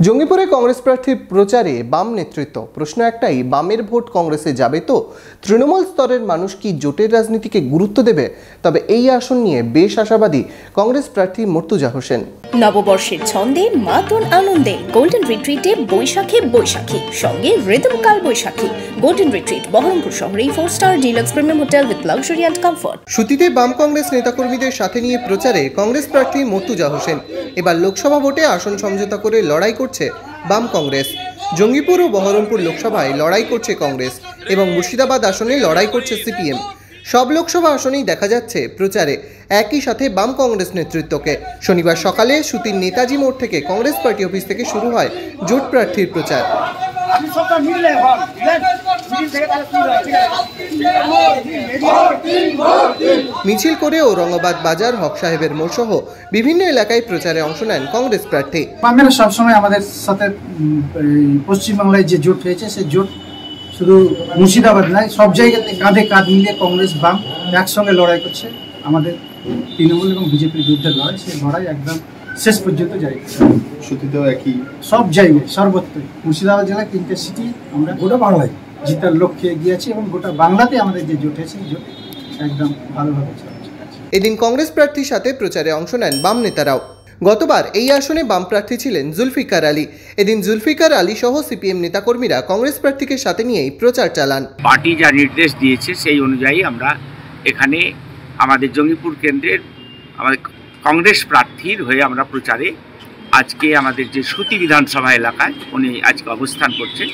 জঙ্গিপুরে কংগ্রেস প্রার্থীর প্রচারে বাম নেতৃত্ব। প্রশ্ন একটাই, বামের ভোট কংগ্রেসে যাবে তো? তৃণমূল স্তরের মানুষ কি জোটের রাজনীতিকে গুরুত্ব দেবে? তবে এই আসন নিয়ে বেশ আশাবাদী কংগ্রেস প্রার্থী মর্তুজা হোসেন। নববর্ষের ছন্দে মাতন আনন্দে গোল্ডেন রিট্রিটে বৈশাখী সঙ্গে রিদম কাল বৈশাখী। গোল্ডেন রিট্রিট বহরমপুর শহরে 4 star deluxe premium hotel with luxury and comfort. সুতিতে বাম কংগ্রেস নেতাকর্মীদের সাথে নিয়ে প্রচারে কংগ্রেস প্রার্থী মর্তুজা হোসেন। এবার লোকসভা ভোটে আসন সমঝোতা করে লড়াই করছে বাম কংগ্রেস। জঙ্গিপুর ও বহরমপুর লোকসভায় লড়াই করছে কংগ্রেস এবং মুর্শিদাবাদ আসনে লড়াই করছে সিপিএম। সব লোকসভা আসনেই দেখা যাচ্ছে প্রচারে একই সাথে বাম কংগ্রেস নেতৃত্বকে। শনিবার সকালে সুতির নেতাজি মোড় থেকে কংগ্রেস পার্টি অফিস থেকে শুরু হয় জোট প্রার্থীর প্রচার। মিছিল করে ঔরঙ্গাবাদ বাজার, হক সাহেবের মোড় সহ বিভিন্ন এলাকায় প্রচারে অংশ নেন কংগ্রেস প্রার্থী। বামেরা সবসময় আমাদের সাথে পশ্চিমবাংলায় যে জোট হয়েছে সে জোট শুধু মুর্শিদাবাদ নয়, সব জায়গাতে কাঁধে কাঁধ মিলিয়ে কংগ্রেস বাম একসঙ্গে লড়াই করছে। আমাদের তৃণমূল এবং বিজেপির বিরুদ্ধে লড়াই, সেই লড়াই একদম শেষ পর্যন্ত যাই। সুতিতেও একই, সব জায়গায় সর্বত্রই মুর্শিদাবাদ জেলায় 3টে সিটি আমরা গোটা বাংলায় জিতার লক্ষ্যে এগিয়েছি এবং গোটা বাংলাতে আমাদের যে জোট হয়েছে জোট একদম ভালোভাবে চলছে। এদিন কংগ্রেস প্রার্থীর সাথে প্রচারে অংশ নেন বাম নেতারাও। গতবার এই আসনে বাম প্রার্থী ছিলেন জুলফিকার আলী। এদিন জুলফিকার আলী সহ সিপিএম নেতাকর্মীরা কংগ্রেস প্রার্থীকে সাথে নিয়েই প্রচার চালান। পার্টি যা নির্দেশ দিয়েছে সেই অনুযায়ী আমরা এখানে আমাদের জঙ্গিপুর কেন্দ্রের আমাদের কংগ্রেস প্রার্থীর হয়ে আমরা প্রচারে আজকে আমাদের যে সুতি বিধানসভা এলাকায় উনি আজকে অবস্থান করছেন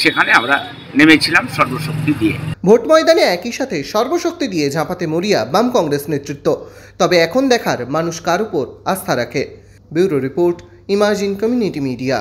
সেখানে আমরা নেমেছিলাম সর্বশক্তি দিয়ে। ভোট ময়দানে একই সাথে সর্বশক্তি দিয়ে ঝাঁপাতে মরিয়া বাম কংগ্রেস নেতৃত্ব। তবে এখন দেখার মানুষ কার উপর আস্থা রাখে। Bureau report, imagine community media.